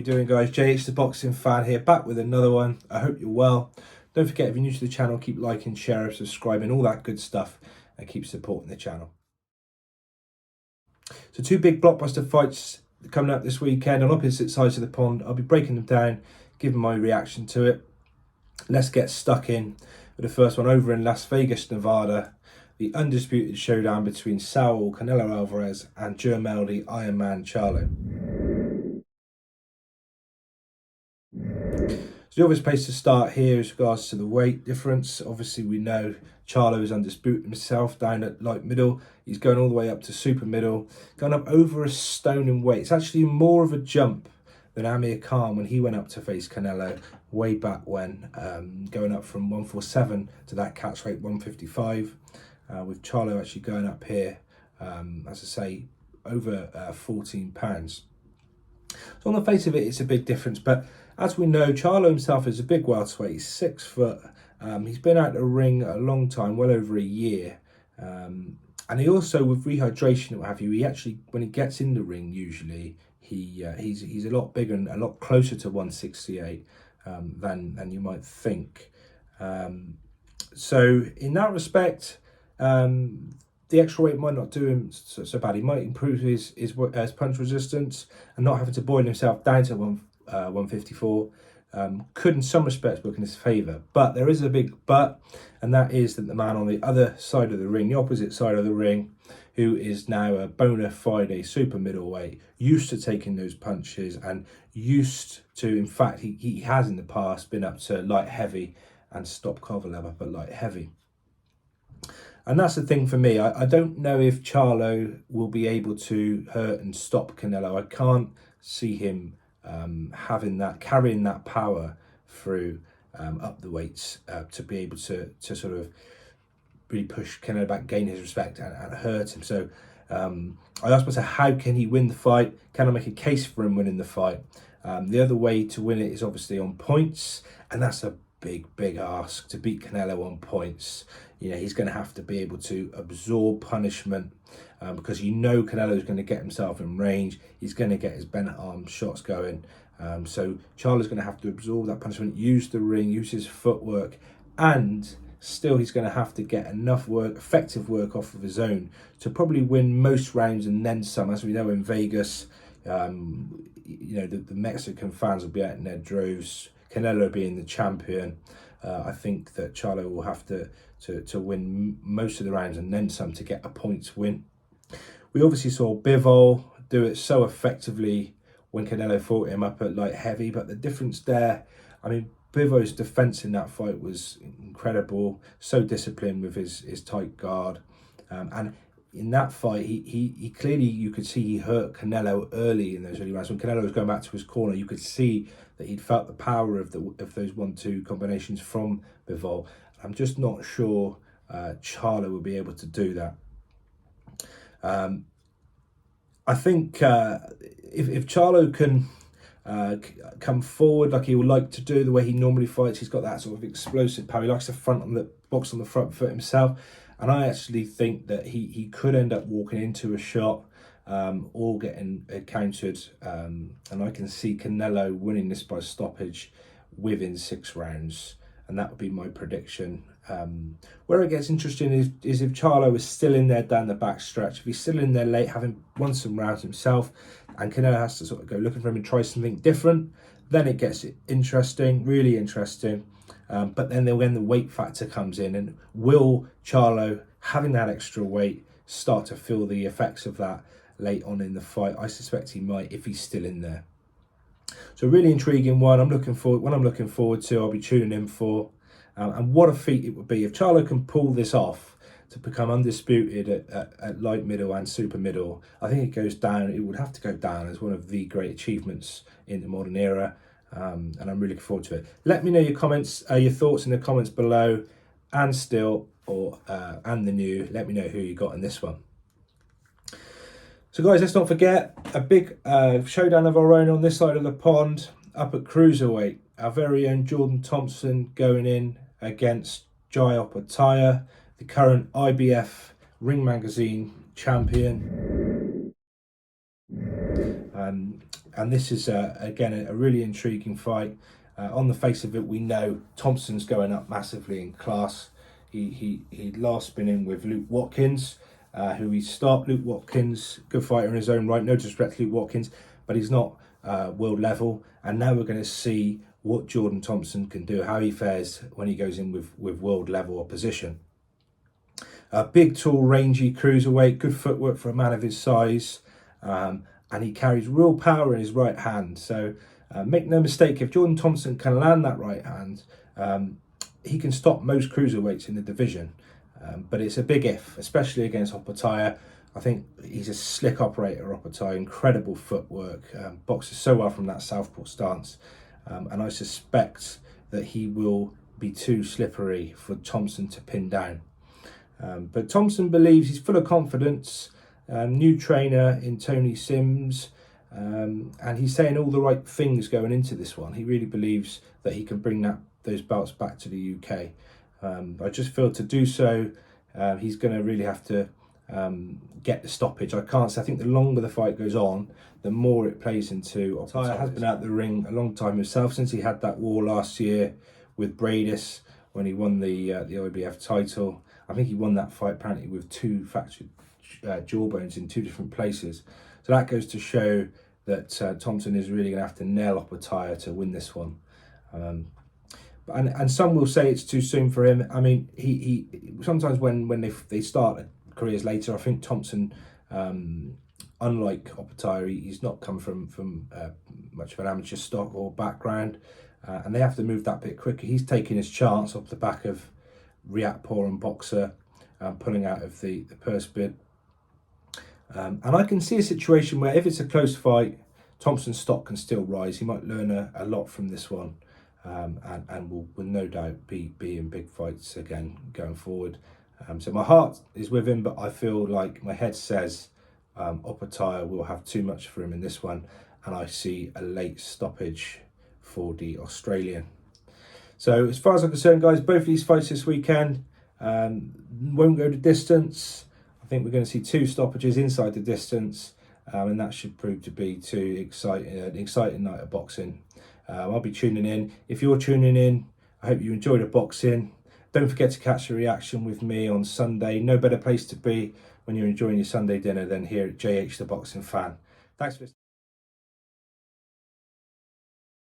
we doing, guys? JH the Boxing Fan here, back with another one. I hope you're well. Don't forget, if you're new to the channel, keep liking, sharing, subscribing, all that good stuff, and keep supporting the channel. So 2 big blockbuster fights coming up this weekend on opposite sides of the pond. I'll be breaking them down, giving my reaction to it. Let's get stuck in with the first one over in Las Vegas, Nevada. The undisputed showdown between Saul Canelo Alvarez and Jermell the Iron Man Charlo. So the obvious place to start here is regards to the weight difference. Obviously, we know Charlo is undisputed himself down at light middle. He's going all the way up to super middle, going up over a stone in weight. It's actually more of a jump than Amir Khan when he went up to face Canelo way back when, going up from 147 to that catch weight 155, with Charlo actually going up here, as I say, over 14 pounds. So on the face of it, it's a big difference, but as we know, Charlo himself is a big welterweight. He's 6 foot. He's been out the ring a long time, well over a year. And he also, with rehydration and what have you, he actually, when he gets in the ring, usually he's a lot bigger and a lot closer to 168 than you might think. So in that respect, the extra weight might not do him so bad. He might improve his punch resistance and not having to boil himself down to 154. Could in some respects work in his favour, but there is a big but, and that is that the man on the other side of the ring, the opposite side of the ring, who is now a bona fide super middleweight, used to taking those punches and used to, in fact, he has in the past been up to light heavy and stopped Kovalev up at light heavy. And that's the thing for me. I don't know if Charlo will be able to hurt and stop Canelo. I can't see him carrying that power through up the weights to be able to sort of really push Canelo back, gain his respect and hurt him. So I asked myself, how can he win the fight? Can I make a case for him winning the fight? The other way to win it is obviously on points, and that's a big ask to beat Canelo on points. You know, he's going to have to be able to absorb punishment because you know Canelo's going to get himself in range. He's going to get his bent arm shots going. So Charlo's going to have to absorb that punishment, use the ring, use his footwork, and still he's going to have to get enough work, effective work off of his own to probably win most rounds and then some. As we know in Vegas, you know, the Mexican fans will be out in their droves. Canelo being the champion, I think that Charlo will have to win most of the rounds and then some to get a points win. We obviously saw Bivol do it so effectively when Canelo fought him up at light heavy, but the difference there, I mean, Bivol's defense in that fight was incredible, so disciplined with his tight guard, and in that fight, he clearly, you could see he hurt Canelo early in those early rounds. When Canelo was going back to his corner, you could see that he'd felt the power of those 1-2 combinations from Bivol. I'm just not sure Charlo will be able to do that. I think if Charlo can come forward like he would like to do, the way he normally fights, he's got that sort of explosive power. He likes to box on the front foot himself. And I actually think that he could end up walking into a shot or getting countered. And I can see Canelo winning this by stoppage within 6 rounds. And that would be my prediction. Where it gets interesting is if Charlo is still in there down the back stretch. If he's still in there late, having won some rounds himself, and Canelo has to sort of go looking for him and try something different, then it gets interesting, really interesting. But then when the weight factor comes in, and will Charlo, having that extra weight, start to feel the effects of that late on in the fight? I suspect he might if he's still in there. So really intriguing one. I'm looking forward to. I'll be tuning in for. And what a feat it would be if Charlo can pull this off to become undisputed at light middle and super middle. I think it goes down. It would have to go down as one of the great achievements in the modern era. And I'm really looking forward to it. Let me know your comments, your thoughts in the comments below, and still, and the new. Let me know who you got in this one. So guys, let's not forget a big showdown of our own on this side of the pond, up at cruiserweight. Our very own Jordan Thompson going in against Opetaia, the current IBF Ring Magazine champion. And this is, again, a really intriguing fight. On the face of it, we know Thompson's going up massively in class. He'd last been in with Luke Watkins, who he stopped. Luke Watkins, good fighter in his own right, no disrespect to Luke Watkins, but he's not world level. And now we're going to see what Jordan Thompson can do, how he fares when he goes in with world level opposition. A big, tall, rangy cruiserweight, good footwork for a man of his size, and he carries real power in his right hand. So make no mistake, if Jordan Thompson can land that right hand, he can stop most cruiserweights in the division. But it's a big if, especially against Opetaia. I think he's a slick operator, Opetaia, incredible footwork, boxes so well from that southpaw stance. And I suspect that he will be too slippery for Thompson to pin down. But Thompson believes he's full of confidence, new trainer in Tony Sims, and he's saying all the right things going into this one. He really believes that he can bring those belts back to the UK. I just feel to do so, he's going to really have to get the stoppage. I think the longer the fight goes on, the more it plays into Opetaia. Has been out the ring a long time himself, since he had that war last year with Bradis when he won the IBF title. I think he won that fight apparently with 2 fractured jawbones in 2 different places. So that goes to show that Thompson is really going to have to nail Opetaia to win this one. And some will say it's too soon for him. I mean, he sometimes when they start careers later, I think Thompson, unlike Opetaia, he's not come from much of an amateur stock or background, and they have to move that bit quicker. He's taking his chance off the back of Riakporhe and Boxer pulling out of the purse bid. And I can see a situation where if it's a close fight, Thompson's stock can still rise. He might learn a lot from this one, and will no doubt be in big fights again going forward. So my heart is with him, but I feel like my head says Opetaia will have too much for him in this one, and I see a late stoppage for the Australian. So as far as I'm concerned, guys, both of these fights this weekend won't go the distance. I think we're going to see 2 stoppages inside the distance, and that should prove to be an exciting night of boxing. I'll be tuning in. If you're tuning in, I hope you enjoy the boxing. Don't forget to catch the reaction with me on Sunday. No better place to be when you're enjoying your Sunday dinner than here at JH the Boxing Fan. Thanks for